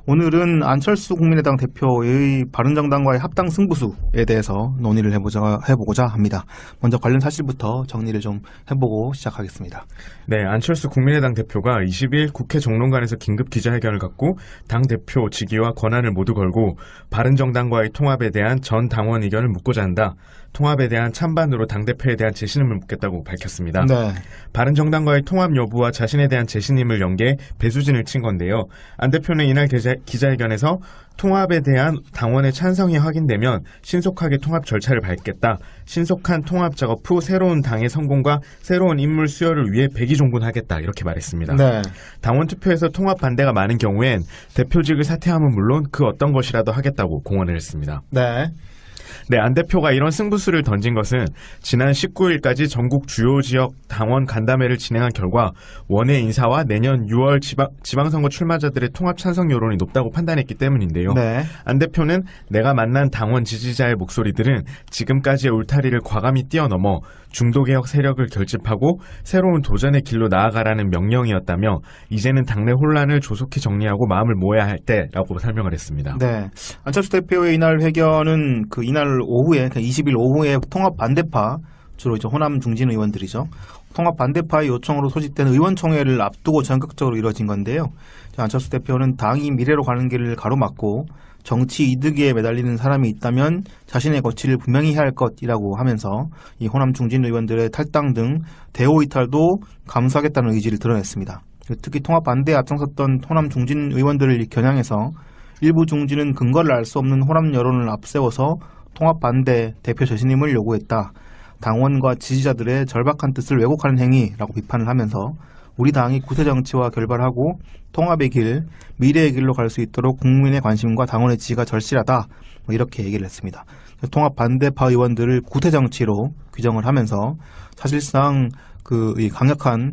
오늘은 안철수 국민의당 대표의 바른정당과의 합당 승부수에 대해서 논의를 해보고자 합니다. 먼저 관련 사실부터 정리를 좀 해보고 시작하겠습니다. 네, 안철수 국민의당 대표가 20일 국회 정론관에서 긴급 기자회견을 갖고 당대표 직위와 권한을 모두 걸고 바른정당과의 통합에 대한 전 당원 의견을 묻고자 한다. 통합에 대한 찬반으로 당대표에 대한 재신임을 묻겠다고 밝혔습니다. 네. 바른정당과의 통합 여부와 자신에 대한 재신임을 연계해 배수진을 친 건데요. 안 대표는 이날 기자회견에서 통합에 대한 당원의 찬성이 확인되면 신속하게 통합 절차를 밟겠다. 신속한 통합 작업 후 새로운 당의 성공과 새로운 인물 수혈을 위해 백의종군하겠다. 이렇게 말했습니다. 네. 당원 투표에서 통합 반대가 많은 경우엔 대표직을 사퇴하면 물론 그 어떤 것이라도 하겠다고 공언을 했습니다. 네. 네, 안 대표가 이런 승부수를 던진 것은 지난 19일까지 전국 주요 지역 당원 간담회를 진행한 결과 원외 인사와 내년 6월 지방선거 출마자들의 통합 찬성 여론이 높다고 판단했기 때문인데요. 네. 안 대표는 내가 만난 당원 지지자의 목소리들은 지금까지의 울타리를 과감히 뛰어넘어 중도개혁 세력을 결집하고 새로운 도전의 길로 나아가라는 명령이었다며 이제는 당내 혼란을 조속히 정리하고 마음을 모아야 할 때라고 설명을 했습니다. 네. 안철수 대표의 이날 회견은 이날 오후에, 20일 오후에 통합 반대파, 주로 이제 호남 중진 의원들이죠. 통합 반대파의 요청으로 소집된 의원총회를 앞두고 전격적으로 이뤄진 건데요. 안철수 대표는 당이 미래로 가는 길을 가로막고 정치 이득에 매달리는 사람이 있다면 자신의 거취를 분명히 해야 할 것이라고 하면서 이 호남 중진 의원들의 탈당 등 대호 이탈도 감수하겠다는 의지를 드러냈습니다. 특히 통합 반대에 앞장섰던 호남 중진 의원들을 겨냥해서 일부 중진은 근거를 알 수 없는 호남 여론을 앞세워서 통합 반대 대표 재신임을 요구했다. 당원과 지지자들의 절박한 뜻을 왜곡하는 행위라고 비판을 하면서 우리 당이 구태정치와 결발하고 통합의 길, 미래의 길로 갈 수 있도록 국민의 관심과 당원의 지지가 절실하다. 이렇게 얘기를 했습니다. 통합 반대파 의원들을 구태정치로 규정을 하면서 사실상 이 강력한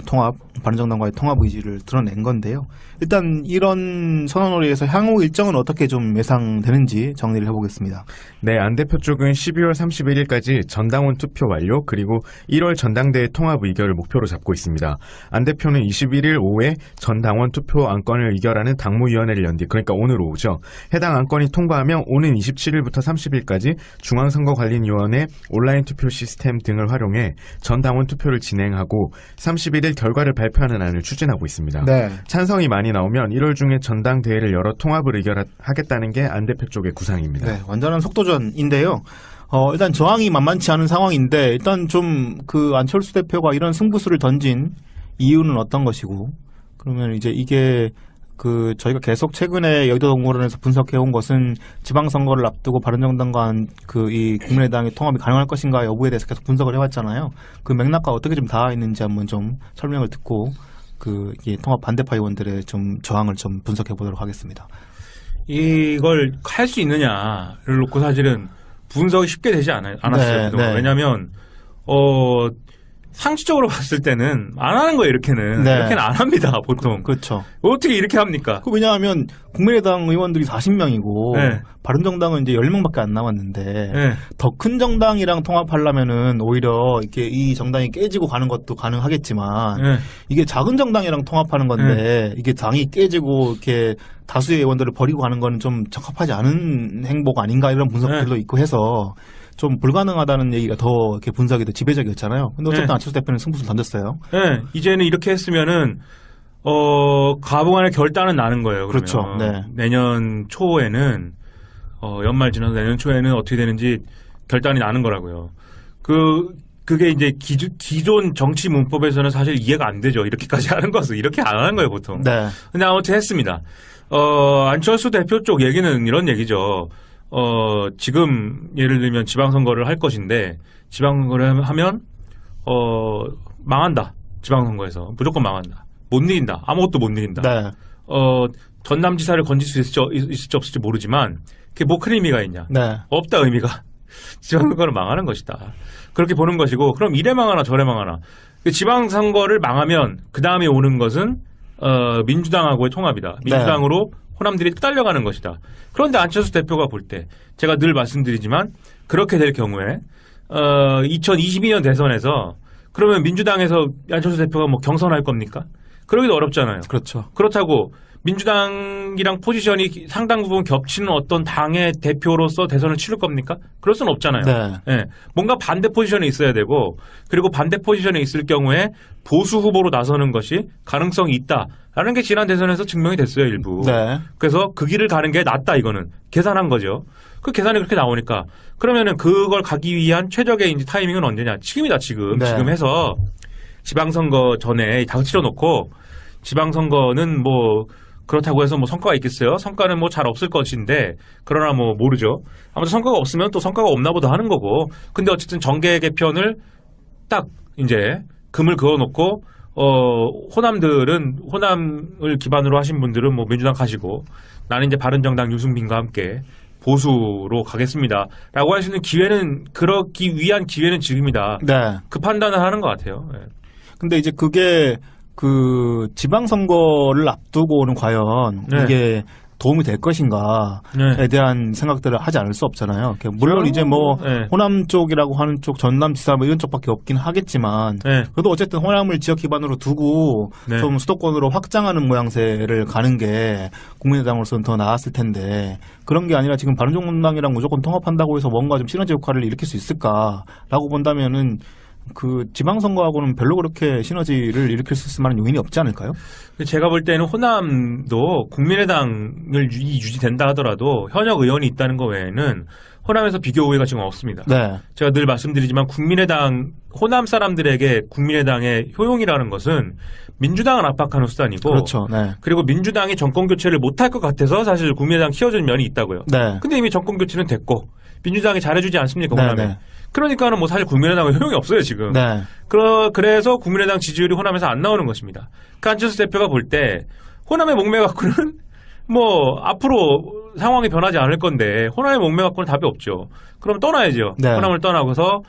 통합, 바른정당과의 통합 의지를 드러낸 건데요. 일단 이런 선언으로 인해서 향후 일정은 어떻게 좀 예상되는지 정리를 해보겠습니다. 네, 안 대표 쪽은 12월 31일까지 전당원 투표 완료 그리고 1월 전당대회 통합 의결을 목표로 잡고 있습니다. 안 대표는 21일 오후에 전당원 투표 안건을 의결하는 당무위원회를 연뒤, 그러니까 오늘 오후죠. 해당 안건이 통과하면 오는 27일부터 30일까지 중앙선거관리위원회 온라인 투표 시스템 등을 활용해 전당원 투표를 진행하고 31일 결과를 발표하는 안을 추진하고 있습니다. 네. 찬성이 많이 나오면 1월 중에 전당대회를 열어 통합을 의결하겠다는 게 안 대표 쪽의 구상입니다. 네, 완전한 속도전인데요. 일단 저항이 만만치 않은 상황인데 일단 좀 안철수 대표가 이런 승부수를 던진 이유는 어떤 것이고, 그러면 이제 이게 저희가 계속 최근에 여의도 동물원에서 분석해온 것은 지방선거를 앞두고 바른정당과 이 국민의당의 통합이 가능할 것인가 여부에 대해서 계속 분석을 해왔잖아요. 그 맥락과 어떻게 좀 닿아 있는지 한번 좀 설명을 듣고 이 통합 반대파 의원들의 좀 저항을 좀 분석해 보도록 하겠습니다. 이걸 할 수 있느냐를 놓고 사실은 분석이 쉽게 되지 않았어요. 네. 왜냐하면 상식적으로 봤을 때는 안 하는 거예요. 이렇게는. 네. 이렇게는 안 합니다. 보통. 그렇죠. 어떻게 이렇게 합니까? 왜냐하면 국민의당 의원들이 40명이고 네. 바른정당은 이제 10명밖에 안 남았는데 네. 더 큰 정당이랑 통합하려면은 오히려 이렇게 이 정당이 깨지고 가는 것도 가능하겠지만 네. 이게 작은 정당이랑 통합하는 건데 이게 당이 깨지고 이렇게 다수의 의원들을 버리고 가는 거는 좀 적합하지 않은 행보가 아닌가 이런 분석들도 있고 해서 좀 불가능하다는 얘기가 더 이렇게 분석이 더 지배적이었잖아요. 근데 어쨌든 안철수 대표는 승부수를 던졌어요. 네. 이제는 이렇게 했으면은 가부간의 결단은 나는 거예요. 그러면. 그렇죠. 네. 내년 초에는 연말 지나서 내년 초에는 어떻게 되는지 결단이 나는 거라고요. 그게 이제 기존 정치 문법에서는 사실 이해가 안 되죠. 이렇게까지 하는 것은 이렇게 안 하는 거예요, 보통. 네. 근데 아무튼 했습니다. 안철수 대표 쪽 얘기는 이런 얘기죠. 지금 예를 들면 지방선거를 할 것인데 지방선거를 하면 망한다. 지방선거에서 무조건 망한다. 못 이긴다. 아무것도 못 이긴다. 네. 전남지사를 건질 수 있을지 없을지 모르지만 그게 뭐 큰 의미가 있냐. 네. 없다 의미가. 지방선거를 망하는 것이다. 그렇게 보는 것이고, 그럼 이래 망하나 저래 망하나. 지방선거를 망하면 그 다음에 오는 것은 민주당하고의 통합이다. 민주당으로 호남들이 딸려가는 것이다. 그런데 안철수 대표가 볼 때 제가 늘 말씀드리지만 그렇게 될 경우에 2022년 대선에서 그러면 민주당에서 안철수 대표가 뭐 경선할 겁니까? 그러기도 어렵잖아요. 그렇죠. 그렇다고 민주당이랑 포지션이 상당 부분 겹치는 어떤 당의 대표로서 대선을 치를 겁니까? 그럴 수는 없잖아요. 네. 예, 뭔가 반대 포지션에 있어야 되고 그리고 반대 포지션에 있을 경우에 보수 후보로 나서는 것이 가능성이 있다라는 게 지난 대선에서 증명이 됐어요, 일부. 네. 그래서 그 길을 가는 게 낫다 이거는 계산한 거죠. 그 계산이 그렇게 나오니까 그러면은 그걸 가기 위한 최적의 이제 타이밍은 언제냐? 지금이다 지금. 네. 지금 해서 지방선거 전에 다 치러놓고 지방선거는 뭐 그렇다고 해서 뭐 성과가 있겠어요? 성과는 뭐 잘 없을 것인데 그러나 뭐 모르죠. 아무튼 성과가 없으면 또 성과가 없나 보다 하는 거고. 근데 어쨌든 정계 개편을 딱 이제 금을 그어놓고 호남들은 호남을 기반으로 하신 분들은 뭐 민주당 가시고 나는 이제 바른정당 유승민과 함께 보수로 가겠습니다라고 할 수 있는 기회는 그러기 위한 기회는 지금이다. 네. 그 판단을 하는 것 같아요. 예. 근데 이제 그게 그 지방선거를 앞두고는 과연 네. 이게 도움이 될 것인가에 네. 대한 생각들을 하지 않을 수 없잖아요. 물론 이제 뭐 네. 호남 쪽이라고 하는 쪽, 전남지사 뭐 이런 쪽밖에 없긴 하겠지만 네. 그래도 어쨌든 호남을 지역 기반으로 두고 네. 좀 수도권으로 확장하는 모양새를 가는 게 국민의당으로서는 더 나았을 텐데 그런 게 아니라 지금 바른정당이랑 무조건 통합한다고 해서 뭔가 좀 시너지 효과를 일으킬 수 있을까라고 본다면은 그 지방선거하고는 별로 그렇게 시너지를 일으킬 수 있을 만한 요인이 없지 않을까요? 제가 볼 때는 호남도 국민의당을 유지된다 하더라도 현역 의원이 있다는 것 외에는 호남에서 비교 우위가 지금 없습니다. 네. 제가 늘 말씀드리지만 국민의당 호남 사람들에게 국민의당의 효용이라는 것은 민주당을 압박하는 수단이고 그렇죠. 네. 그리고 민주당이 정권 교체를 못할 것 같아서 사실 국민의당 키워준 면이 있다고요. 네. 근데 이미 정권 교체는 됐고 민주당이 잘해주지 않습니까 호남에. 네, 네. 그러니까는 뭐 사실 국민의당은 효용이 없어요 지금. 네. 그래서 국민의당 지지율이 호남에서 안 나오는 것입니다. 그 안철수 대표가 볼 때 호남의 목매 갖고는 뭐 앞으로 상황이 변하지 않을 건데 호남의 목매 갖고는 답이 없죠. 그럼 떠나야죠. 네. 호남을 떠나고서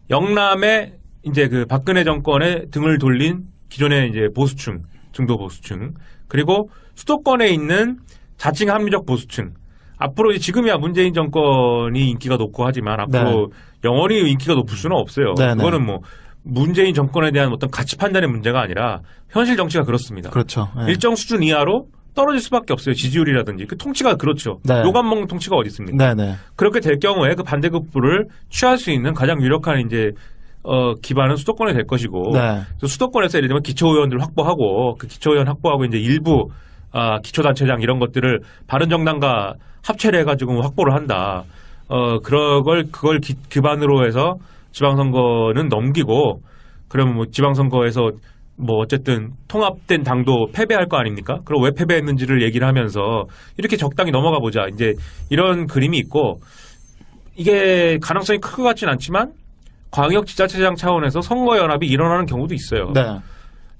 영남에 이제 그 박근혜 정권에 등을 돌린 기존의 이제 보수층, 중도 보수층 그리고 수도권에 있는 자칭 합리적 보수층. 앞으로 지금이야 문재인 정권이 인기가 높고 하지만 앞으로 영원히 인기가 높을 수는 없어요. 네, 그거는 뭐 문재인 정권에 대한 어떤 가치 판단의 문제가 아니라 현실 정치가 그렇습니다. 그렇죠. 네. 일정 수준 이하로 떨어질 수밖에 없어요. 지지율이라든지. 그 통치가 그렇죠. 네. 요감 먹는 통치가 어디 있습니까? 네, 네. 그렇게 될 경우에 그 반대급부를 취할 수 있는 가장 유력한 이제 기반은 수도권이 될 것이고 네. 그래서 수도권에서 예를 들면 기초의원들 확보하고 그 기초의원 확보하고 이제 일부 기초단체장 이런 것들을 바른정당과 합체를 해가지고 확보를 한다. 그걸 기반으로 해서 지방선거는 넘기고 그러면 뭐 지방선거에서 뭐 어쨌든 통합된 당도 패배할 거 아닙니까? 그럼 왜 패배했는지를 얘기를 하면서 이렇게 적당히 넘어가 보자. 이제 이런 그림이 있고 이게 가능성이 클 것 같진 않지만 광역지자체장 차원에서 선거연합이 일어나는 경우도 있어요. 네.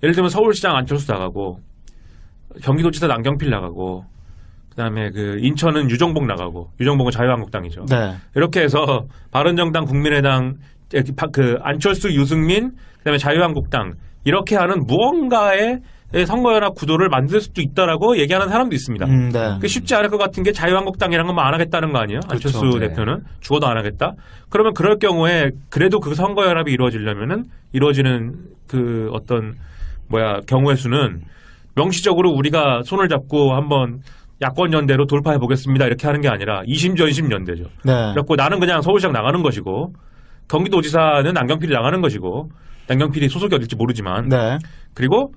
예를 들면 서울시장 안철수 나가고 경기도지사 남경필 나가고 그다음에 그 인천은 유정복 나가고 유정복은 자유한국당이죠. 네. 이렇게 해서 바른정당, 국민의당, 그 안철수, 유승민, 그다음에 자유한국당 이렇게 하는 무언가의 선거연합 구도를 만들 수도 있다라고 얘기하는 사람도 있습니다. 네. 그게 쉽지 않을 것 같은 게 자유한국당이란 건 안 하겠다는 거 아니에요? 그렇죠. 안철수 네. 대표는 죽어도 안 하겠다. 그러면 그럴 경우에 그래도 그 선거연합이 이루어지려면은 이루어지는 그 어떤 경우의 수는 명시적으로 우리가 손을 잡고 한번 야권 연대로 돌파해 보겠습니다. 이렇게 하는 게 아니라 이심전심 연대죠. 네. 그래갖고 나는 그냥 서울시장 나가는 것이고 경기도지사는 남경필이 나가는 것이고 남경필이 소속이 어딜지 모르지만 네. 그리고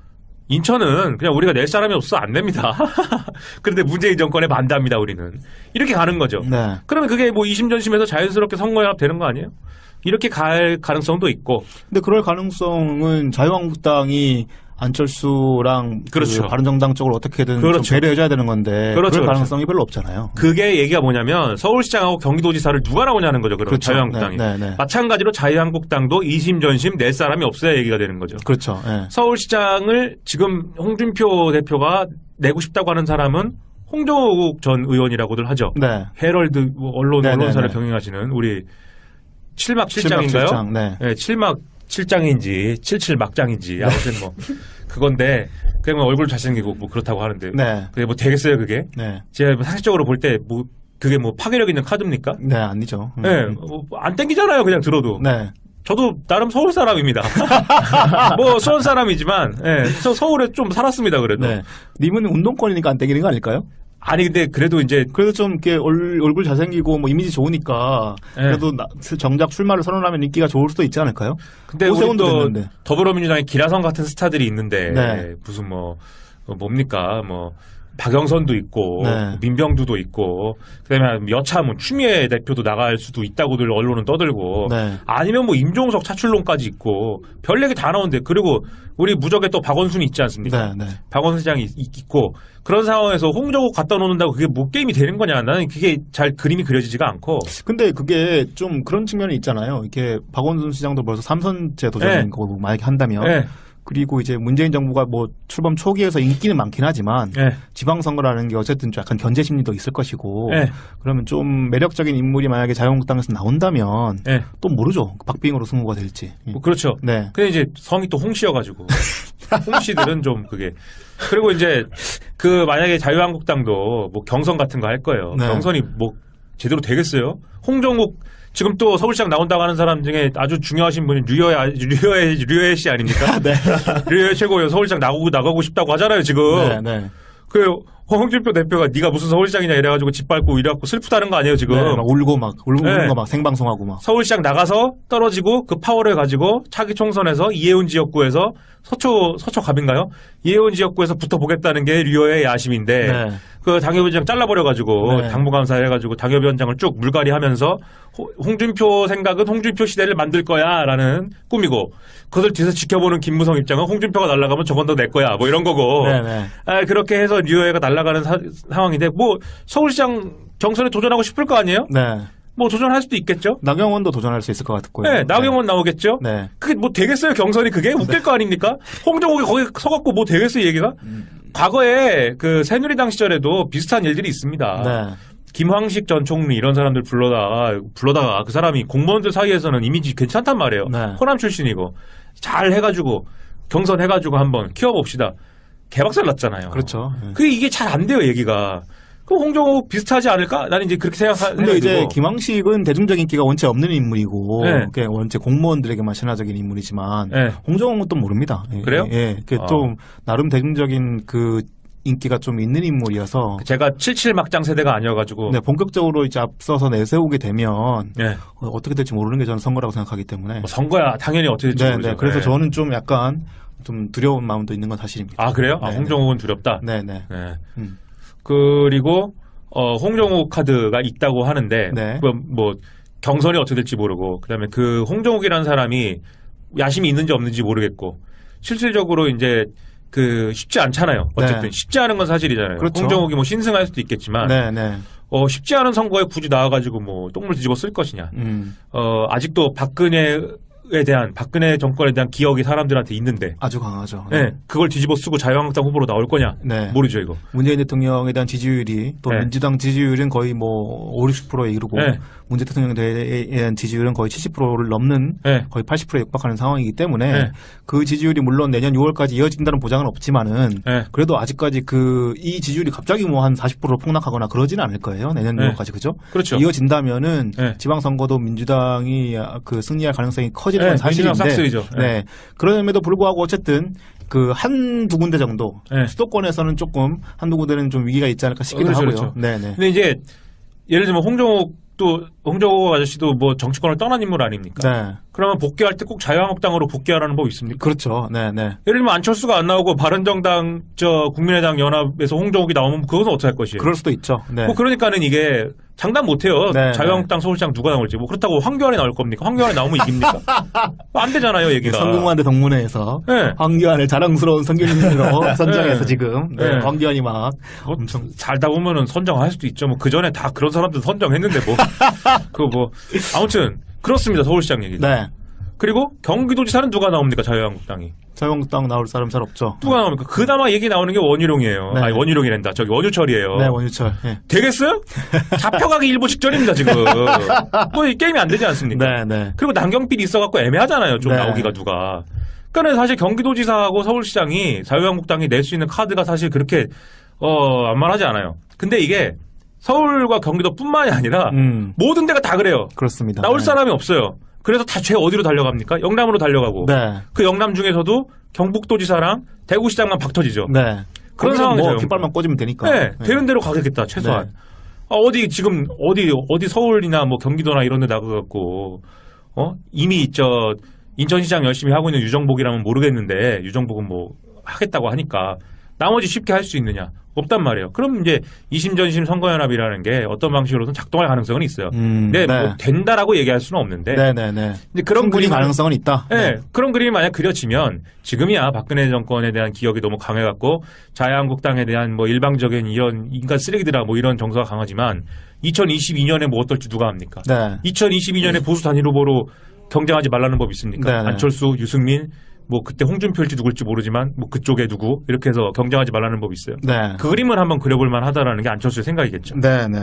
인천은 그냥 우리가 낼 사람이 없어 안 냅니다. 그런데 문재인 정권에 반대합니다. 우리는 이렇게 가는 거죠. 네. 그러면 그게 뭐 이심전심해서 자연스럽게 선거연합 되는 거 아니에요? 이렇게 갈 가능성도 있고 근데 그럴 가능성은 자유한국당이 안철수랑 그렇죠. 그 바른정당 쪽을 어떻게든 그렇죠. 좀 배려해줘야 되는 건데 그렇죠, 그럴 가능성이 별로 없잖아요. 그게 얘기가 뭐냐면 서울시장하고 경기도지사를 누가 나오냐는 거죠. 그럼 그렇죠. 자유한국당이. 네, 네, 네. 마찬가지로 자유한국당도 이심전심 낼 사람이 없어야 얘기가 되는 거죠. 그렇죠. 네. 서울시장을 지금 홍준표 대표가 내고 싶다고 하는 사람은 홍정욱 전 의원이라고들 하죠. 네. 헤럴드 언론사를 네. 경영하시는 우리 칠막 칠장인가요? 칠장, 네. 네, 칠막 칠장인지 칠칠막장인지 아무튼 뭐 그건데 그냥 얼굴 잘생기고 뭐 그렇다고 하는데 네. 그게 뭐 되겠어요 그게? 네. 제가 뭐 상식적으로 볼 때 뭐 그게 뭐 파괴력 있는 카드입니까? 네, 아니죠. 네, 안 땡기잖아요 그냥 들어도. 네. 저도 나름 서울 사람입니다. 뭐 수원 사람이지만 예, 저 서울에 좀 살았습니다. 그래도. 네. 님은 운동권이니까 안 땡기는 거 아닐까요? 아니 근데 그래도 이제 그래도 좀 이렇게 얼굴 잘생기고 뭐 이미지 좋으니까 예. 그래도 정작 출마를 선언하면 인기가 좋을 수도 있지 않을까요? 근데 우리 오세훈도 또 됐는데. 더불어민주당의 기라성 같은 스타들이 있는데 네. 무슨 뭡니까 뭐 박영선도 있고 네. 민병두도 있고 그다음에 여차 뭐 추미애 대표도 나갈 수도 있다고들 언론은 떠들고 네. 아니면 뭐 임종석 차출론까지 있고 별 얘기 다 나오는데 그리고 우리 무적에 또 박원순이 있지 않습니까? 네, 네. 박원순 시장이 있고 그런 상황에서 홍정욱 갖다 놓는다고 그게 뭐 게임이 되는 거냐 나는 그게 잘 그림이 그려지지가 않고 근데 그게 좀 그런 측면이 있잖아요. 이렇게 박원순 시장도 벌써 3선째 도전인 네. 거고 만약에 한다면 네. 그리고 이제 문재인 정부가 뭐 출범 초기에서 인기는 많긴 하지만 네. 지방선거라는 게 어쨌든 좀 약간 견제 심리도 있을 것이고 네. 그러면 좀 매력적인 인물이 만약에 자유한국당에서 나온다면 네. 또 모르죠. 박빙으로 승부가 될지. 뭐 그렇죠. 네. 근데 이제 성이 또 홍씨여가지고 홍씨들은 좀 그게 그리고 이제 그 만약에 자유한국당도 뭐 경선 같은 거 할 거예요. 네. 경선이 뭐 제대로 되겠어요? 지금 또 서울시장 나온다고 하는 사람 중에 아주 중요하신 분이 류여애 씨 아닙니까? 네. 류여애 최고예요. 서울시장 나가고 싶다고 하잖아요 지금. 네, 네. 그 홍준표 대표가 네가 무슨 서울시장이냐 이래가지고 짓밟고 이래갖고 슬프다는 거 아니에요 지금. 네, 막 울고 네. 우는 거 막 생방송하고 막. 서울시장 나가서 떨어지고 그 파워를 가지고 차기 총선에서 이혜훈 지역구에서 서초갑인가요? 이혜훈 지역구에서 붙어보겠다는 게 류여의 야심인데 네. 그 당협위원장 잘라버려가지고 네. 당무감사 해가지고 당협위원장을 쭉 물갈이하면서 홍준표 생각은 홍준표 시대를 만들 거야라는 꿈이고 그것을 뒤에서 지켜보는 김무성 입장은 홍준표가 날아가면 저건 더 내 거야 뭐 이런 거고 네, 네. 그렇게 해서 류여애가 날아가는 상황인데 뭐 서울시장 경선에 도전하고 싶을 거 아니에요? 네. 뭐 도전할 수도 있겠죠? 나경원도 도전할 수 있을 것 같고요. 네, 나경원 나오겠죠? 네. 그게 뭐 되겠어요, 경선이 그게? 웃길 거 아닙니까? 홍정욱이 거기 서갖고 뭐 되겠어요, 얘기가? 과거에 그 새누리당 시절에도 비슷한 일들이 있습니다. 네. 김황식 전 총리 이런 사람들 불러다가 그 사람이 공무원들 사이에서는 이미지 괜찮단 말이에요. 네. 호남 출신이고. 잘 해가지고, 경선해가지고 한번 키워봅시다. 개박살 났잖아요. 그렇죠. 네. 이게 잘 안 돼요, 얘기가. 그럼 홍정욱 비슷하지 않을까? 나는 이제 그렇게 생각하는 근데 이제 김황식은 대중적 인기가 원체 없는 인물이고 네. 그냥 원체 공무원들에게만 신화적인 인물이지만 네. 홍정욱은 또 모릅니다. 예, 그래요? 예, 좀 나름 대중적인 그 인기가 좀 있는 인물이어서 제가 77 막장 세대가 아니어가지고. 네, 본격적으로 이제 앞서서 내세우게 되면 네. 어떻게 될지 모르는 게 저는 선거라고 생각하기 때문에. 뭐 선거야 당연히 어떻게 될지 네, 모르죠. 네. 그래서 네. 저는 좀 약간 좀 두려운 마음도 있는 건 사실입니다. 아 그래요? 네, 홍정욱은 두렵다. 네, 네. 네. 음. 그리고 홍정욱 카드가 있다고 하는데 네. 뭐 경선이 어떻게 될지 모르고 그다음에 그 홍정욱이라는 사람이 야심이 있는지 없는지 모르겠고 실질적으로 이제 그 쉽지 않잖아요. 어쨌든 네. 쉽지 않은 건 사실이잖아요. 그렇죠. 홍정욱이 뭐 신승할 수도 있겠지만 네, 네. 쉽지 않은 선거에 굳이 나와가지고 뭐 똥물 뒤집어 쓸 것이냐. 아직도 박근혜 정권에 대한 기억이 사람들한테 있는데 아주 강하죠. 네. 그걸 뒤집어 쓰고 자유한국당 후보로 나올 거냐? 네. 모르죠, 이거. 문재인 대통령에 대한 지지율이 또 네. 민주당 지지율은 거의 뭐 5, 60%에 이르고 네. 문재인 대통령에 대한 지지율은 거의 70%를 넘는 네. 거의 80%에 육박하는 상황이기 때문에 네. 그 지지율이 물론 내년 6월까지 이어진다는 보장은 없지만은 네. 그래도 아직까지 이 지지율이 갑자기 뭐 한 40% 폭락하거나 그러지는 않을 거예요. 내년 네. 6월까지 그죠? 그렇죠. 이어진다면은 네. 지방선거도 민주당이 그 승리할 가능성이 커지는 건 네, 민주당 사실인데 싹쓸이죠. 네. 그럼에도 불구하고 어쨌든 그 한두 군데 정도 네. 수도권에서는 조금 한두 군데는 좀 위기가 있지 않을까 싶기도 그렇죠, 하고요. 그렇죠. 네네. 근데 이제 예를 들면 홍정욱 아저씨도 뭐 정치권을 떠난 인물 아닙니까? 네. 그러면 복귀할 때 꼭 자유한국당으로 복귀하라는 법 있습니까? 그렇죠. 네네. 예를 들면 안철수가 안 나오고 바른정당 국민의당 연합에서 홍정욱이 나오면 그것은 어떻게 할 것이에요? 그럴 수도 있죠. 네. 뭐 그러니까는 이게 장담 못해요. 네, 자유한국당 서울시장 누가 나올지. 뭐 그렇다고 황교안이 나올 겁니까? 황교안이 나오면 이깁니까? 안 되잖아요, 얘기가. 성공한대 동문회에서 네. 황교안을 자랑스러운 선교인으로 선정해서 네. 지금 네. 황교안이 막 뭐 엄청 살다 보면은 선정할 수도 있죠. 뭐 그 전에 다 그런 사람들 선정했는데 뭐. 아무튼 그렇습니다. 서울시장 얘기. 네. 그리고 경기도지사는 누가 나옵니까? 자유한국당이. 자유한국당 나올 사람 잘 없죠. 누가 나옵니까? 그나마 얘기 나오는 게 원희룡이에요. 네. 아니 원희룡이란다. 저기 원유철이에요. 네, 원유철. 네. 되겠어요? 잡혀가기 일보 직전입니다 지금. 뭐 이 게임이 안 되지 않습니까? 네, 네. 그리고 남경필이 있어갖고 애매하잖아요. 좀 네. 나오기가 누가. 그러니까 사실 경기도지사하고 서울시장이 자유한국당이 낼 수 있는 카드가 사실 그렇게 만만하지 않아요. 근데 이게 서울과 경기도뿐만이 아니라 모든 데가 다 그래요. 그렇습니다. 나올 네. 사람이 없어요. 그래서 다 제일 어디로 달려갑니까? 영남으로 달려가고. 네. 그 영남 중에서도 경북도지사랑 대구시장만 박터지죠. 네. 그런 거기는 상황이죠. 뭐 깃발만 꽂으면 되니까. 네, 되는 대로 가겠다 최소한. 네. 어디 지금 어디 서울이나 뭐 경기도나 이런 데 나가갖고 이미 인천시장 열심히 하고 있는 유정복이라면 모르겠는데 유정복은 뭐 하겠다고 하니까 나머지 쉽게 할 수 있느냐? 없단 말이에요. 그럼 이제 2심 전심 선거연합이라는 게 어떤 방식으로든 작동할 가능성은 있어요. 근데 네. 뭐 된다라고 얘기할 수는 없는데. 네네네. 근데 그런 충분히 그림을- 가능성은 있다. 네, 그런 그림이 만약 그려지면 지금이야 박근혜 정권에 대한 기억이 너무 강해갖고 자유한국당에 대한 뭐 일방적인 이런 인간 쓰레기들아 뭐 이런 정서가 강하지만 2022년에 뭐 어떨지 누가 합니까? 네. 2022년에 보수 단일 후보로 경쟁하지 말라는 법 있습니까? 네. 안철수, 유승민, 뭐 그때 홍준표일지 누굴지 모르지만 뭐 그쪽에 누구 이렇게 해서 경쟁하지 말라는 법이 있어요. 네. 그 그림을 한번 그려볼 만하다라는 게 안철수의 생각이겠죠. 네네.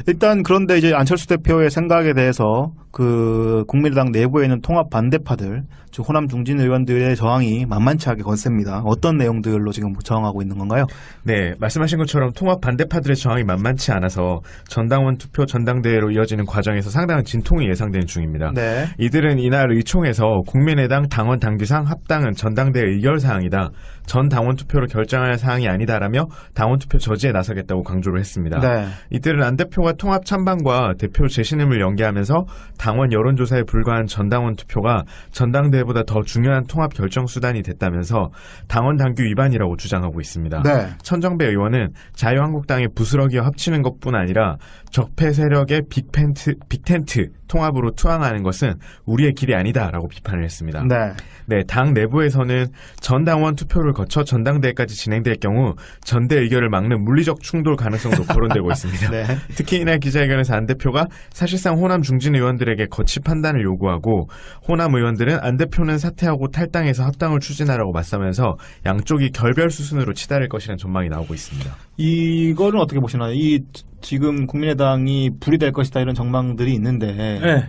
일단 그런데 이제 안철수 대표의 생각에 대해서 그 국민의당 내부에 있는 통합 반대파들, 즉 호남 중진 의원들의 저항이 만만치 않게 거셉니다. 어떤 내용들로 지금 저항하고 있는 건가요? 네, 말씀하신 것처럼 통합 반대파들의 저항이 만만치 않아서 전당원 투표 전당대회로 이어지는 과정에서 상당한 진통이 예상되는 중입니다. 네. 이들은 이날 의총에서 국민의당 당원 당규상 합당은 전당대회 의결 사항이다. 전 당원 투표로 결정할 사항이 아니다라며 당원 투표 저지에 나서겠다고 강조를 했습니다. 네. 이들은 안 대표가 통합 찬반과 대표 재신임을 연계하면서 당원 여론조사에 불과한 전당원 투표가 전당대회보다 더 중요한 통합 결정 수단이 됐다면서 당원 당규 위반이라고 주장하고 있습니다. 네. 천정배 의원은 자유한국당의 부스러기와 합치는 것뿐 아니라 적폐 세력의 빅텐트 통합으로 투항하는 것은 우리의 길이 아니다라고 비판을 했습니다. 네. 네, 당 내부에서는 전당원 투표를 거쳐 전당대회까지 진행될 경우 전대 의결을 막는 물리적 충돌 가능성도 거론되고 있습니다. 네. 특히 이날 기자회견에서 안 대표가 사실상 호남 중진 의원들에게 거치 판단을 요구하고 호남 의원들은 안 대표는 사퇴하고 탈당해서 합당을 추진하라고 맞서면서 양쪽이 결별 수순으로 치달을 것이라는 전망이 나오고 있습니다. 이거는 어떻게 보시나요? 지금 국민의당이 불이 될 것이다 이런 전망들이 있는데 네.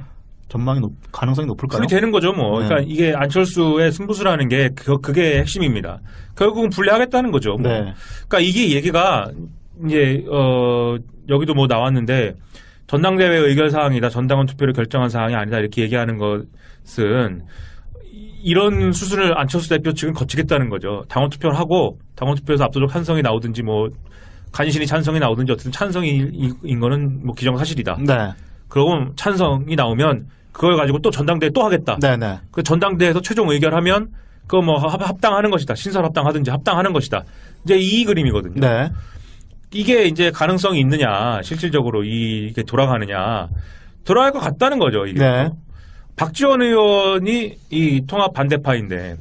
가능성이 높을까요? 불이 되는 거죠, 뭐. 네. 그러니까 이게 안철수의 승부수라는 게 그게 핵심입니다. 결국은 분리하겠다는 거죠. 뭐. 네. 그러니까 이게 얘기가 이제 여기도 뭐 나왔는데 전당대회 의결 사항이다, 전당원 투표를 결정한 사항이 아니다 이렇게 얘기하는 것은 이런 수순을 안철수 대표 측은 거치겠다는 거죠. 당원 투표를 하고 당원 투표에서 압도적 찬성이 나오든지 뭐 간신히 찬성이 나오든지 어쨌든 찬성인 거는 뭐 기정사실이다. 네. 그러고 찬성이 나오면 그걸 가지고 또 전당대회 또 하겠다. 네네. 그 전당대회에서 최종 의결하면 그거 뭐 합당하는 것이다. 신설 합당하든지 합당하는 것이다. 이제 이 그림이거든요. 네. 이게 이제 가능성이 있느냐, 실질적으로 이게 돌아가느냐, 돌아갈 것 같다는 거죠. 이게. 네. 박지원 의원이 이 통합 반대파인데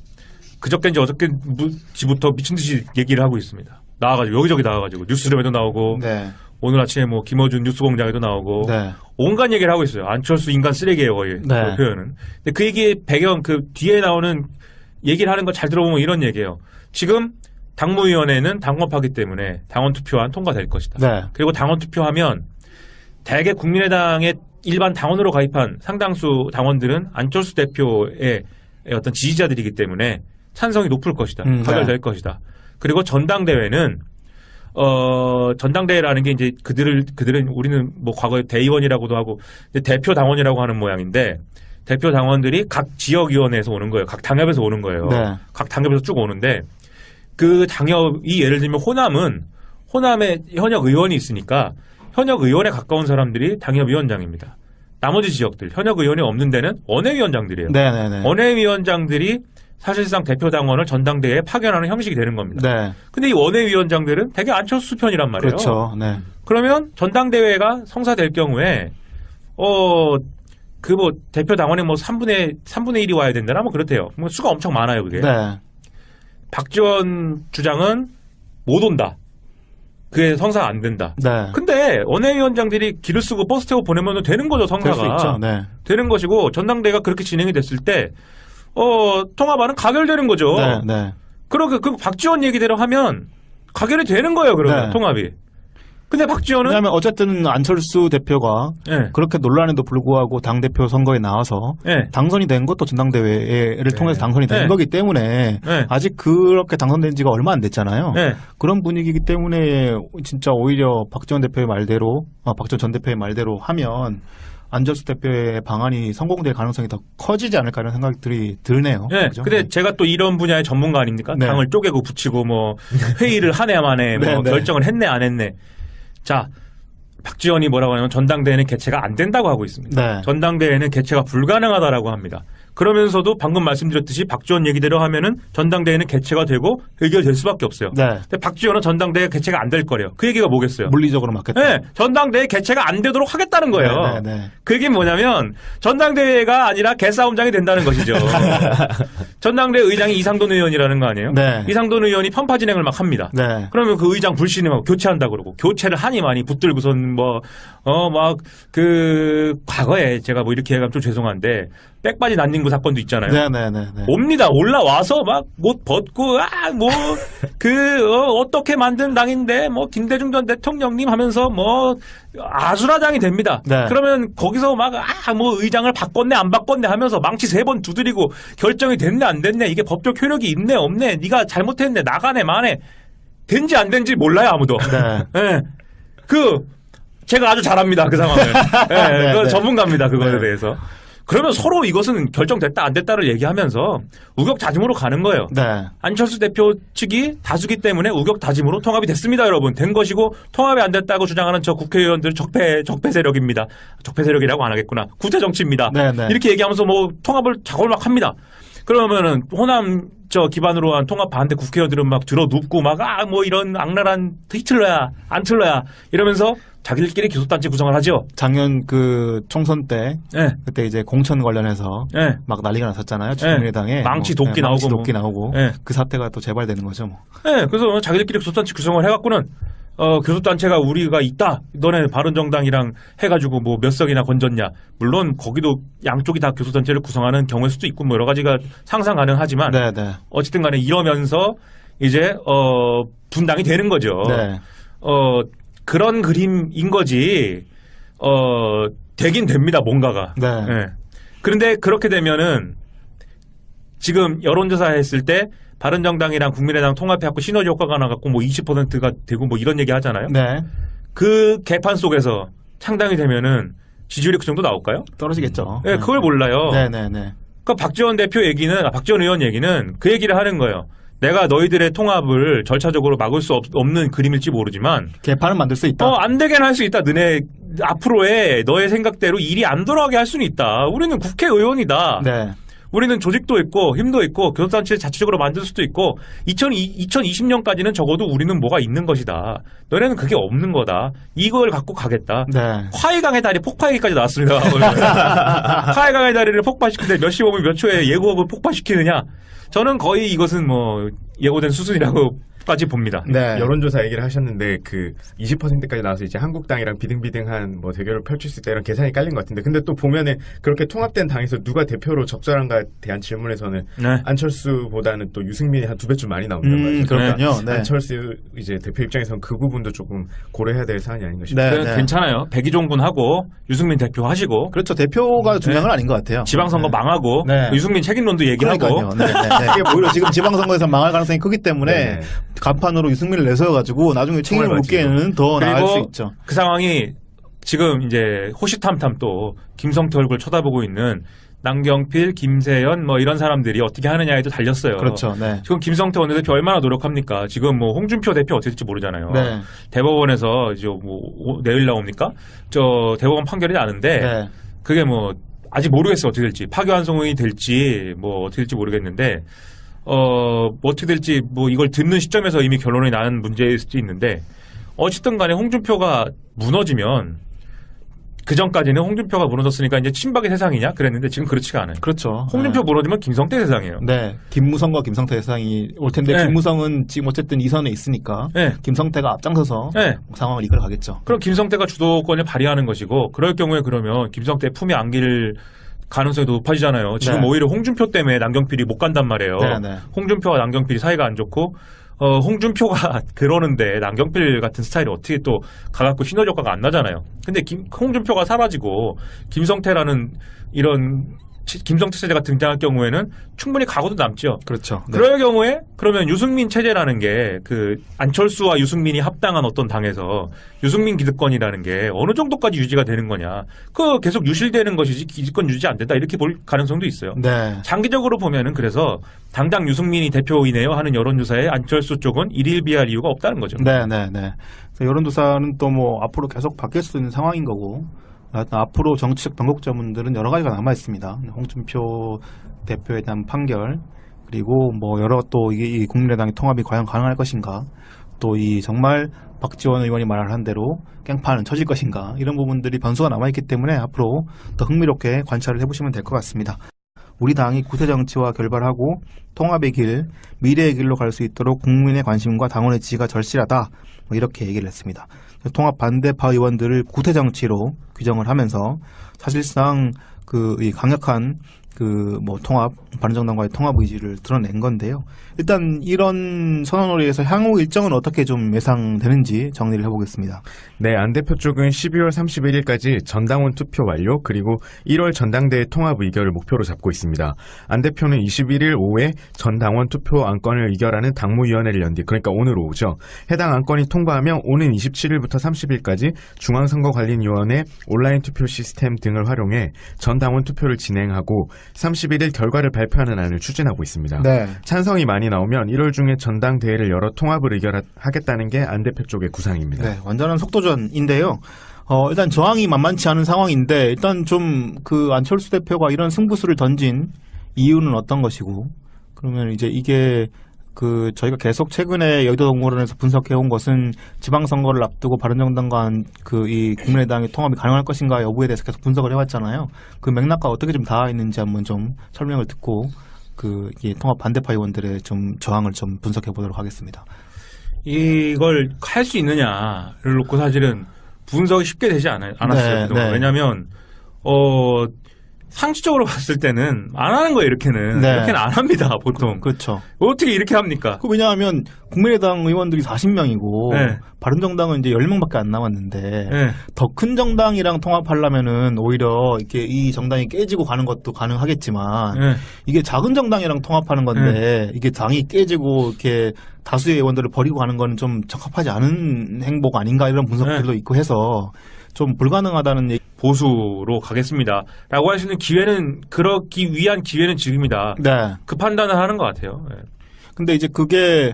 그저께인지 어저께부터 미친 듯이 얘기를 하고 있습니다. 나와가지고 여기저기 나와가지고 뉴스룸에도 나오고 네. 오늘 아침에 뭐 김어준 뉴스공장에도 나오고 네. 온갖 얘기를 하고 있어요. 안철수 인간 쓰레기예요, 거의. 네. 그 표현은. 근데 그 얘기의 배경, 그 뒤에 나오는 얘기를 하는 거 잘 들어보면 이런 얘기예요. 지금 당무위원회는 당원파기 때문에 당원 투표안 통과될 것이다. 네. 그리고 당원 투표하면 대개 국민의당의 일반 당원으로 가입한 상당수 당원들은 안철수 대표의 어떤 지지자들이기 때문에 찬성이 높을 것이다. 가결될 네. 것이다. 그리고 전당대회는 전당대회라는 게 이제 그들은 우리는 뭐 과거에 대의원이라고도 하고 대표 당원이라고 하는 모양인데 대표 당원들이 각 지역위원회에서 오는 거예요. 각 당협에서 오는 거예요. 네. 각 당협에서 쭉 오는데 그 당협이 예를 들면 호남에 현역 의원이 있으니까 현역 의원에 가까운 사람들이 당협위원장입니다. 나머지 지역들 현역 의원이 없는 데는 원외위원장들이에요. 네네네. 원외위원장들이 사실상 대표 당원을 전당대회에 파견하는 형식이 되는 겁니다. 네. 근데 이 원외위원장들은 되게 안철수 편이란 말이에요. 그렇죠. 네. 그러면 전당대회가 성사될 경우에 그 뭐 대표 당원의 뭐 3분의 1이 와야 된다나 뭐 그렇대요. 뭐 수가 엄청 많아요, 그게. 네. 박지원 주장은 못 온다. 그게 성사가 안 된다. 네. 근데 원외위원장들이 길을 쓰고 버스 태워 보내면 되는 거죠, 성사가. 될 수 있죠. 네. 되는 것이고 전당대회가 그렇게 진행이 됐을 때 통합안은 가결되는 거죠. 네. 네. 그러게 그 박지원 얘기대로 하면 가결이 되는 거예요, 그러면 네. 통합이. 근데 박지원은 왜냐하면 어쨌든 안철수 대표가 네. 그렇게 논란에도 불구하고 당대표 선거에 나와서 네. 당선이 된 것도 전당대회를 통해서 당선이 된 네. 거기 때문에 네. 아직 그렇게 당선된 지가 얼마 안 됐잖아요. 네. 그런 분위기이기 때문에 진짜 오히려 박지원 전 대표의 말대로 하면 안철수 대표의 방안이 성공될 가능성이 더 커지지 않을까 이런 생각들이 드네요. 네. 그죠? 근데 제가 또 이런 분야의 전문가 아닙니까? 네. 당을 쪼개고 붙이고 뭐 회의를 한 해 만에 뭐 네, 네. 결정을 했네 안 했네. 자, 박지원이 뭐라고 하냐면 전당대회는 개최가 안 된다고 하고 있습니다. 네. 전당대회는 개최가 불가능하다라고 합니다. 그러면서도 방금 말씀드렸듯이 박지원 얘기대로 하면은 전당대회는 개최가 되고 의결될 수밖에 없어요. 네. 근데 박지원은 전당대회 개최가 안 될 거래요. 그 얘기가 뭐겠어요? 물리적으로 맞겠다. 네, 전당대회 개최가 안 되도록 하겠다는 거예요. 네, 네, 네. 그 얘기는 뭐냐면 전당대회가 아니라 개싸움장이 된다는 것이죠. 전당대회 의장이 이상돈 의원이라는 거 아니에요? 네. 이상돈 의원이 편파 진행을 막 합니다. 네. 그러면 그 의장 불신임하고 교체한다 그러고 교체를 하니 많이 붙들고선 과거에 제가 뭐 이렇게 얘기하면 좀 죄송한데 백바지 난닝구 사건도 있잖아요. 네. 옵니다. 올라와서 막 옷 벗고 어떻게 만든 당인데 뭐 김대중 전 대통령님 하면서 뭐 아수라장이 됩니다. 네. 그러면 거기서 의장을 바꿨네 안 바꿨네 하면서 망치 3번 두드리고 결정이 됐네 안 됐네 이게 법적 효력이 있네 없네 네가 잘못했네 나가네 마네 된지 안 된지 몰라요 아무도. 네. 네. 제가 아주 잘합니다 그 상황을. 네, 네. 전문가입니다 그것에 네. 대해서. 그러면 서로 이것은 결정됐다 안 됐다를 얘기하면서 우격다짐으로 가는 거예요. 네. 안철수 대표 측이 다수기 때문에 우격다짐으로 통합이 됐습니다, 여러분. 된 것이고 통합이 안 됐다고 주장하는 저 국회의원들 적폐 세력입니다. 적폐 세력이라고 안 하겠구나. 구태 정치입니다. 네, 네. 이렇게 얘기하면서 뭐 통합을 작업을 막 합니다. 그러면은 호남 기반으로 한 통합 반대 국회의원들은 막 들어 눕고 이런 악랄한 히틀러야 안틀러야 이러면서 자기들끼리 교섭단체 구성을 하죠. 작년 그 총선 때 네. 그때 이제 공천 관련해서 네. 막 난리가 났었잖아요. 국민의당에 망치 도끼 나오고 망치 도끼 나오고 네. 그 사태가 또 재발되는 거죠. 뭐. 네, 그래서 자기들끼리 교섭단체 구성을 해갖고는 교섭단체가 우리가 있다. 너네 바른정당이랑 해가지고 뭐 몇 석이나 건졌냐. 물론 거기도 양쪽이 다 교섭단체를 구성하는 경우일 수도 있고 뭐 여러 가지가 상상 가능하지만 네. 어쨌든 간에 이러면서 이제 분당이 되는 거죠. 네. 그런 그림인 거지. 되긴 됩니다. 뭔가가. 네. 예. 그런데 그렇게 되면은 지금 여론조사 했을 때 바른정당이랑 국민의당 통합해갖고 시너지 효과가 나갖고 뭐 20%가 되고 뭐 이런 얘기 하잖아요. 네. 그 개판 속에서 창당이 되면은 지지율이 그 정도 나올까요? 떨어지겠죠. 네, 그걸 몰라요. 네. 그러니까 박지원 의원 얘기는 그 얘기를 하는 거예요. 내가 너희들의 통합을 절차적으로 막을 수 없는 그림일지 모르지만 개판은 만들 수 있다. 안 되게는 할 수 있다. 너네 앞으로의 너의 생각대로 일이 안 돌아가게 할 수는 있다. 우리는 국회의원이다. 네. 우리는 조직도 있고 힘도 있고 교섭단체 자체적으로 만들 수도 있고 2020년까지는 적어도 우리는 뭐가 있는 것이다. 너네는 그게 없는 거다. 이걸 갖고 가겠다. 네. 화해강의 다리 폭파얘기까지 나왔습니다. 화해강의 다리를 폭파시키는데 몇십 억을 몇 초에 예고업을 폭파시키느냐. 저는 거의 이것은 뭐 예고된 수순이라고까지 봅니다. 네. 여론조사 얘기를 하셨는데 그 20%까지 나와서 이제 한국당이랑 비등비등한 뭐 대결을 펼칠 수 있다 이런 계산이 깔린 것 같은데 근데 또 보면은 그렇게 통합된 당에서 누가 대표로 적절한가에 대한 질문에서는 네. 안철수보다는 또 유승민이 한 2배쯤 많이 나온단 말이죠. 그렇군요. 네. 안철수 이제 대표 입장에서는 그 부분도 조금 고려해야 될 사안이 아닌가 싶어요. 네. 괜찮아요. 백이종군 하고 유승민 대표 하시고 그렇죠. 대표가 중요한 건 아닌 것 같아요. 지방선거 네. 망하고 네. 유승민 책임론도 얘기하고 그러니까요. 네. 이게 오히려 지금 지방선거에서 망할 가능성이 크기 때문에 네. 간판으로 유승민을 내세워가지고 나중에 책임을 묻기에는 더 나을 수 있죠. 그 상황이 지금 이제 호시탐탐 또 김성태 얼굴 쳐다보고 있는 남경필, 김세연 뭐 이런 사람들이 어떻게 하느냐에도 달렸어요. 그렇죠. 네. 지금 김성태 원내대표 얼마나 노력합니까? 지금 뭐 홍준표 대표 어떻게 될지 모르잖아요. 네. 대법원에서 이제 뭐 내일 나옵니까? 대법원 판결이 나는데 네. 그게 뭐 아직 모르겠어요. 어떻게 될지 파기환송이 될지 뭐 어떻게 될지 모르겠는데 어떻게 될지 뭐 이걸 듣는 시점에서 이미 결론이 나는 문제일 수도 있는데 어쨌든 간에 홍준표가 무너지면 그 전까지는 홍준표가 무너졌으니까 이제 친박의 세상이냐 그랬는데 지금 그렇지가 않아요. 그렇죠. 홍준표 무너지면 김성태 세상이에요. 네. 김무성과 김성태 세상이 올 텐데 네. 김무성은 지금 어쨌든 2선에 있으니까 네. 김성태가 앞장서서 네. 상황을 이끌어 가겠죠. 그럼 김성태가 주도권을 발휘하는 것이고 그럴 경우에 그러면 김성태 품에 안길 가능성이 높아지잖아요. 지금 네. 오히려 홍준표 때문에 남경필이 못 간단 말이에요. 네. 홍준표와 남경필이 사이가 안 좋고 홍준표가 그러는데 남경필 같은 스타일이 어떻게 또 가갖고 시너지 효과가 안 나잖아요. 근데 홍준표가 사라지고 김성태라는 이런 김성태 체제가 등장할 경우에는 충분히 각오도 남죠. 그렇죠. 네. 그럴 경우에 그러면 유승민 체제라는 게 그 안철수와 유승민이 합당한 어떤 당에서 유승민 기득권이라는 게 어느 정도까지 유지가 되는 거냐. 그 계속 유실되는 것이지 기득권 유지 안 된다. 이렇게 볼 가능성도 있어요. 네. 장기적으로 보면은 그래서 당장 유승민이 대표이네요 하는 여론조사에 안철수 쪽은 일일비할 이유가 없다는 거죠. 네, 네, 네. 여론조사는 또 뭐 앞으로 계속 바뀔 수 있는 상황인 거고, 앞으로 정치적 변곡점들은 여러 가지가 남아 있습니다. 홍준표 대표에 대한 판결, 그리고 뭐 여러 또 이 국민의당의 통합이 과연 가능할 것인가, 또 이 정말 박지원 의원이 말한 대로 깽판은 쳐질 것인가, 이런 부분들이 변수가 남아 있기 때문에 앞으로 더 흥미롭게 관찰을 해보시면 될 것 같습니다. 우리 당이 구태 정치와 결발하고 통합의 길, 미래의 길로 갈 수 있도록 국민의 관심과 당원의 지지가 절실하다. 뭐 이렇게 얘기를 했습니다. 통합 반대파 의원들을 구태 정치로 규정을 하면서 사실상 이 강력한 뭐 통합, 바른정당과의 통합 의지를 드러낸 건데요. 일단 이런 선언으로 해서 향후 일정은 어떻게 좀 예상되는지 정리를 해보겠습니다. 네, 안 대표 쪽은 12월 31일까지 전당원 투표 완료 그리고 1월 전당대회 통합 의결을 목표로 잡고 있습니다. 안 대표는 21일 오후에 전당원 투표 안건을 의결하는 당무위원회를 연 뒤, 그러니까 오늘 오후죠. 해당 안건이 통과하면 오는 27일부터 30일까지 중앙선거관리위원회 온라인 투표 시스템 등을 활용해 전당원 투표를 진행하고 31일 결과를 발표하는 안을 추진하고 있습니다. 네. 찬성이 많이 나오면 1월 중에 전당대회를 열어 통합을 의결하겠다는 게 안 대표 쪽의 구상입니다. 네, 완전한 속도전인데요. 일단 저항이 만만치 않은 상황인데, 일단 좀 안철수 대표가 이런 승부수를 던진 이유는 어떤 것이고, 그러면 이제 이게 저희가 계속 최근에 여의도 동물원에서 분석해온 것은 지방선거를 앞두고 바른정당과 이 국민의당의 통합이 가능할 것인가 여부에 대해서 계속 분석을 해왔잖아요. 그 맥락과 어떻게 좀 닿아 있는지 한번 좀 설명을 듣고 이 통합 반대파 의원들의 좀 저항을 좀 분석해 보도록 하겠습니다. 이걸 할 수 있느냐를 놓고 사실은 분석이 쉽게 되지 않았어요. 네, 네. 왜냐하면 상식적으로 봤을 때는 안 하는 거예요. 이렇게는 네. 이렇게는 안 합니다. 보통. 그렇죠. 어떻게 이렇게 합니까? 왜냐하면 국민의당 의원들이 40명이고 네. 바른정당은 이제 10명밖에 안 남았는데 네. 더 큰 정당이랑 통합하려면은 오히려 이렇게 이 정당이 깨지고 가는 것도 가능하겠지만 네. 이게 작은 정당이랑 통합하는 건데 이게 당이 깨지고 이렇게 다수의 의원들을 버리고 가는 거는 좀 적합하지 않은 행보가 아닌가, 이런 분석들도 있고 해서 좀 불가능하다는 얘기. 보수로 가겠습니다. 라고 할 수 있는 기회는, 그러기 위한 기회는 지금이다. 네. 그 판단을 하는 것 같아요. 네. 근데 이제 그게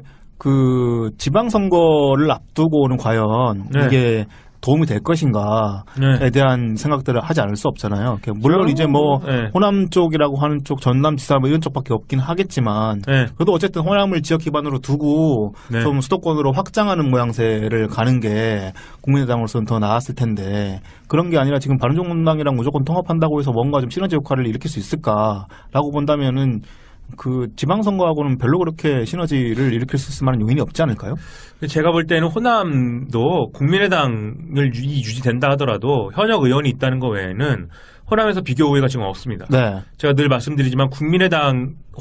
지방선거를 앞두고는 과연 네. 이게 도움이 될 것인가에 네. 대한 생각들을 하지 않을 수 없잖아요. 물론 이제 뭐 네. 호남 쪽이라고 하는 쪽, 전남지사 뭐 이런 쪽밖에 없긴 하겠지만 네. 그래도 어쨌든 호남을 지역 기반으로 두고 네. 좀 수도권으로 확장하는 모양새를 가는 게 국민의당으로서는 더 나았을 텐데, 그런 게 아니라 지금 바른정당이랑 무조건 통합한다고 해서 뭔가 좀 시너지 효과를 일으킬 수 있을까라고 본다면은 지방선거하고는 별로 그렇게 시너지를 일으킬 수 있을 만한 요인이 없지 않을까요? 제가 볼 때는 호남도 국민의당을 유지된다 하더라도 현역 의원이 있다는 것 외에는 호남에서 비교 우위가 지금 없습니다. 네. 제가 늘 말씀드리지만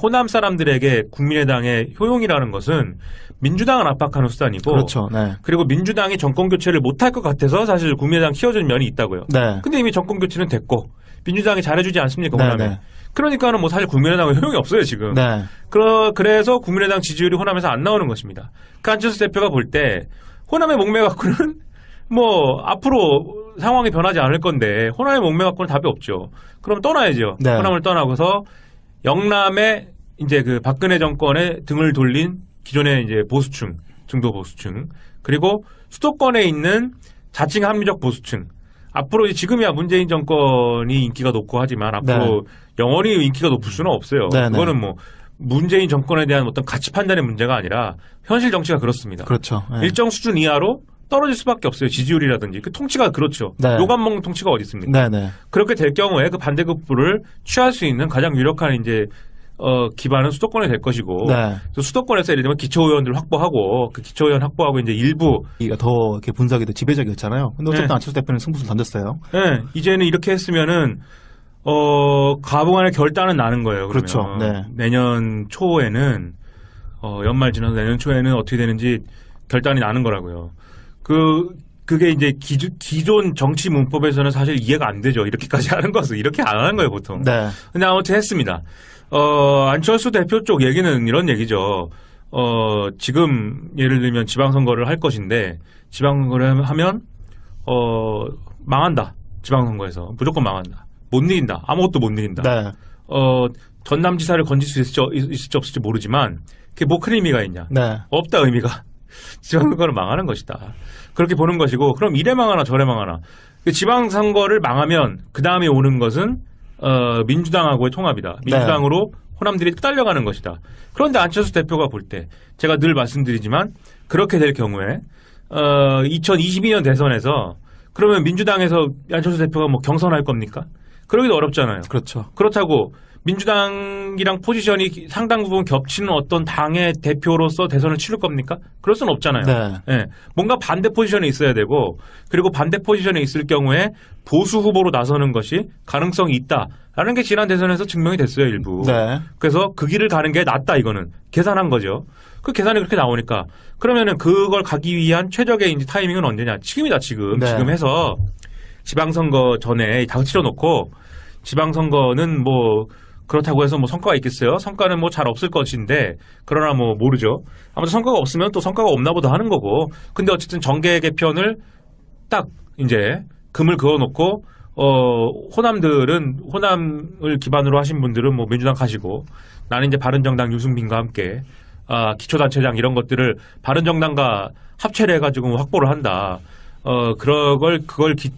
호남 사람들에게 국민의당의 효용이라는 것은 민주당을 압박하는 수단이고, 그렇죠. 네. 그리고 민주당이 정권 교체를 못할 것 같아서 사실 국민의당 키워준 면이 있다고요. 네. 근데 이미 정권 교체는 됐고 민주당이 잘해주지 않습니까, 호남에? 네. 그러니까는 뭐 사실 국민의당은 효용이 없어요 지금. 네. 그래서 국민의당 지지율이 호남에서 안 나오는 것입니다. 안철수 대표가 볼 때 호남의 목매 갖고는 뭐 앞으로 상황이 변하지 않을 건데 호남의 목매 갖고는 답이 없죠. 그럼 떠나야죠. 네. 호남을 떠나고서 영남에 이제 박근혜 정권에 등을 돌린 기존의 이제 보수층, 중도 보수층, 그리고 수도권에 있는 자칭 합리적 보수층. 앞으로 지금이야 문재인 정권이 인기가 높고 하지만 앞으로 영원히 인기가 높을 수는 없어요. 네, 그거는 뭐 문재인 정권에 대한 어떤 가치 판단의 문제가 아니라 현실 정치가 그렇습니다. 그렇죠. 네. 일정 수준 이하로 떨어질 수밖에 없어요. 지지율이라든지. 통치가 그렇죠. 네. 요감 먹는 통치가 어디 있습니까? 네. 그렇게 될 경우에 반대급부를 취할 수 있는 가장 유력한 이제 기반은 수도권에 될 것이고, 네. 수도권에서 예를 들면 기초의원들 확보하고, 그 기초의원 확보하고 이제 일부 더 이렇게 분석이 더 지배적이었잖아요. 근데 어쨌든 네. 안철수 대표는 승부수 던졌어요. 네, 이제는 이렇게 했으면은 가부간의 결단은 나는 거예요. 그러면. 그렇죠. 네. 내년 초에는 연말 지나서 내년 초에는 어떻게 되는지 결단이 나는 거라고요. 그게 이제 기존 정치 문법에서는 사실 이해가 안 되죠. 이렇게까지 하는 것은 이렇게 안 하는 거예요, 보통. 네. 근데 아무튼 했습니다. 안철수 대표 쪽 얘기는 이런 얘기죠. 지금 예를 들면 지방선거를 할 것인데 지방선거를 하면 망한다. 지방선거에서 무조건 망한다. 못 이긴다. 아무것도 못 이긴다. 네. 전남지사를 건질 수 있을지 없을지 모르지만 그게 뭐 큰 의미가 있냐? 네. 없다 의미가. 지방선거를 망하는 것이다. 그렇게 보는 것이고 그럼 이래 망하나 저래 망하나. 지방선거를 망하면 그 다음에 오는 것은 민주당하고의 통합이다. 민주당으로 호남들이 딸려가는 것이다. 그런데 안철수 대표가 볼 때 제가 늘 말씀드리지만 그렇게 될 경우에 2022년 대선에서 그러면 민주당에서 안철수 대표가 뭐 경선할 겁니까? 그러기도 어렵잖아요. 그렇죠. 그렇다고 민주당이랑 포지션이 상당 부분 겹치는 어떤 당의 대표로서 대선을 치를 겁니까? 그럴 수는 없잖아요. 네. 예, 뭔가 반대 포지션에 있어야 되고 그리고 반대 포지션에 있을 경우에 보수 후보로 나서는 것이 가능성이 있다라는 게 지난 대선에서 증명이 됐어요, 일부. 네. 그래서 그 길을 가는 게 낫다 이거는 계산한 거죠. 그 계산이 그렇게 나오니까 그러면은 그걸 가기 위한 최적의 이제 타이밍은 언제냐? 지금이다 지금. 네. 지금 해서 지방선거 전에 당 치러놓고 지방선거는 뭐 그렇다고 해서 뭐 성과가 있겠어요? 성과는 뭐 잘 없을 것인데 그러나 뭐 모르죠. 아무튼 성과가 없으면 또 성과가 없나 보다 하는 거고. 근데 어쨌든 정계 개편을 딱 이제 금을 그어놓고 호남들은 호남을 기반으로 하신 분들은 뭐 민주당 가시고 나는 이제 바른정당 유승민과 함께 기초단체장 이런 것들을 바른정당과 합체를 해가지고 확보를 한다. 그걸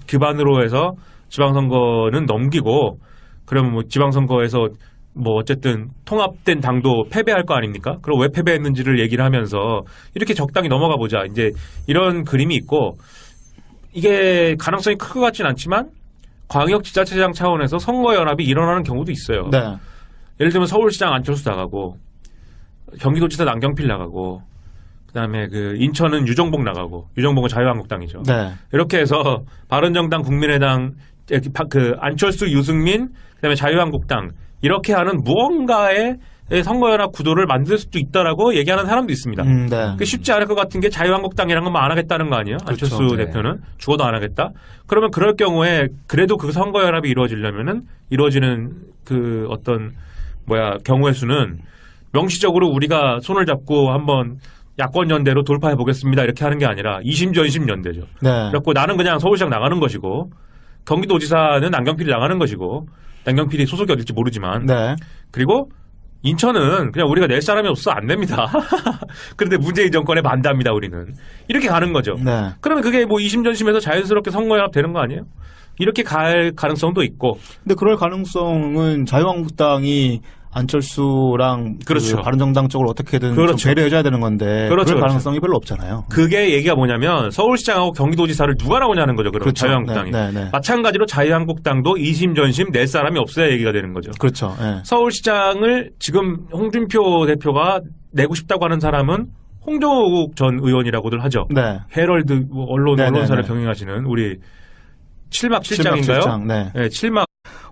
기반으로 해서 지방선거는 넘기고 그러면 뭐 지방선거에서 뭐 어쨌든 통합된 당도 패배할 거 아닙니까? 그럼 왜 패배했는지를 얘기를 하면서 이렇게 적당히 넘어가 보자. 이제 이런 그림이 있고 이게 가능성이 클 것 같진 않지만 광역지자체장 차원에서 선거연합이 일어나는 경우도 있어요. 네. 예를 들면 서울시장 안철수 나가고 경기도지사 남경필 나가고 그다음에 그 인천은 유정복 나가고 유정복은 자유한국당이죠. 네. 이렇게 해서 바른정당 국민의당 그 안철수 유승민 그다음에 자유한국당 이렇게 하는 무언가의 선거연합 구도를 만들 수도 있다라고 얘기하는 사람도 있습니다. 네. 그게 쉽지 않을 것 같은 게 자유한국당이라는 건 안 하겠다는 거 아니에요? 그렇죠. 안철수 네. 대표는 죽어도 안 하겠다. 그러면 그럴 경우에 그래도 그 선거연합이 이루어지려면은 이루어지는 그 어떤 경우의 수는 명시적으로 우리가 손을 잡고 한번 야권 연대로 돌파해 보겠습니다 이렇게 하는 게 아니라 이심전심 연대죠. 네. 그래서 나는 그냥 서울시장 나가는 것이고 경기도지사는 남경필이 나가는 것이고 남경필이 소속이 어딜지 모르지만 네. 그리고 인천은 그냥 우리가 낼 사람이 없어 안 됩니다. 그런데 문재인 정권에 반대합니다 우리는. 이렇게 가는 거죠. 네. 그러면 그게 뭐 이심전심해서 자연스럽게 선거연합 되는 거 아니에요? 이렇게 갈 가능성도 있고. 근데 그럴 가능성은 자유한국당이 안철수랑 그렇죠. 그 바른정당 쪽을 어떻게든 그렇죠. 좀 배려해줘야 되는 건데 그렇죠, 그럴 가능성이 별로 없잖아요. 그게 얘기가 뭐냐면 서울시장하고 경기도지사를 누가 나오냐는 거죠. 그럼 그렇죠. 자유한국당이. 네, 네, 네. 마찬가지로 자유한국당도 이심전심 낼 사람이 없어야 얘기가 되는 거죠. 그렇죠. 네. 서울시장을 지금 홍준표 대표가 내고 싶다고 하는 사람은 홍정욱 전 의원이라고들 하죠. 네. 헤럴드 언론사를 네. 병행하시는 우리 칠막 실장인가요? 실장, 네. 네, 칠막.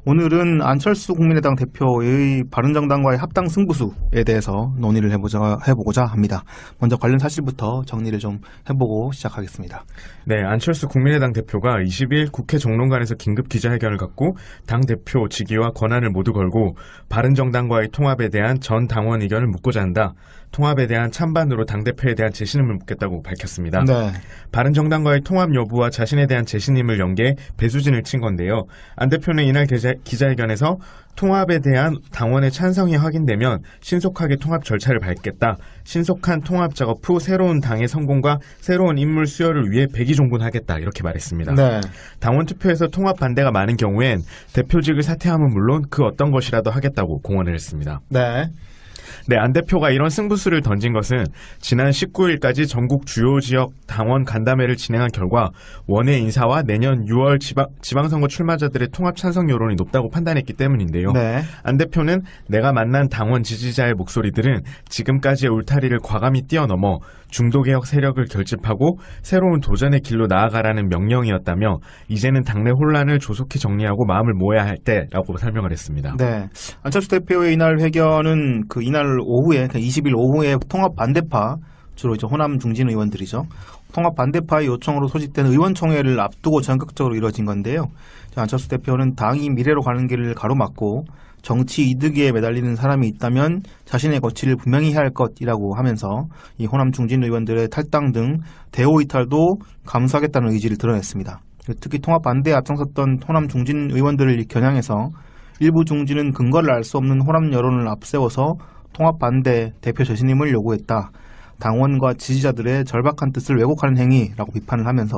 오늘은 안철수 국민의당 대표의 바른정당과의 합당 승부수에 대해서 논의를 해보고자 합니다. 먼저 관련 사실부터 정리를 좀 해보고 시작하겠습니다. 네, 안철수 국민의당 대표가 20일 국회 정론관에서 긴급 기자회견을 갖고 당대표 직위와 권한을 모두 걸고 바른정당과의 통합에 대한 전 당원 의견을 묻고자 한다. 통합에 대한 찬반으로 당대표에 대한 재신임을 묻겠다고 밝혔습니다. 네. 바른정당과의 통합 여부와 자신에 대한 재신임을 연계해 배수진을 친 건데요. 안 대표는 이날 기자회견에서 통합에 대한 당원의 찬성이 확인되면 신속하게 통합 절차를 밟겠다. 신속한 통합 작업 후 새로운 당의 성공과 새로운 인물 수혈을 위해 백의종군하겠다. 이렇게 말했습니다. 네. 당원 투표에서 통합 반대가 많은 경우엔 대표직을 사퇴함은 물론 그 어떤 것이라도 하겠다고 공언을 했습니다. 네. 네, 안 대표가 이런 승부수를 던진 것은 지난 19일까지 전국 주요 지역 당원 간담회를 진행한 결과 원외 인사와 내년 6월 지방선거 출마자들의 통합 찬성 여론이 높다고 판단했기 때문인데요. 네. 안 대표는 내가 만난 당원 지지자의 목소리들은 지금까지의 울타리를 과감히 뛰어넘어 중도개혁 세력을 결집하고 새로운 도전의 길로 나아가라는 명령이었다며 이제는 당내 혼란을 조속히 정리하고 마음을 모아야 할 때라고 설명을 했습니다. 네. 안철수 대표의 이날 회견은 이날 오후에, 20일 오후에 통합 반대파, 주로 이제 호남 중진 의원들이죠. 통합 반대파의 요청으로 소집된 의원총회를 앞두고 전격적으로 이뤄진 건데요. 안철수 대표는 당이 미래로 가는 길을 가로막고 정치 이득에 매달리는 사람이 있다면 자신의 거취를 분명히 해야 할 것이라고 하면서 이 호남 중진 의원들의 탈당 등 대호 이탈도 감수하겠다는 의지를 드러냈습니다. 특히 통합 반대에 앞장섰던 호남 중진 의원들을 겨냥해서 일부 중진은 근거를 알 수 없는 호남 여론을 앞세워서 통합 반대 대표 재신임을 요구했다. 당원과 지지자들의 절박한 뜻을 왜곡하는 행위라고 비판을 하면서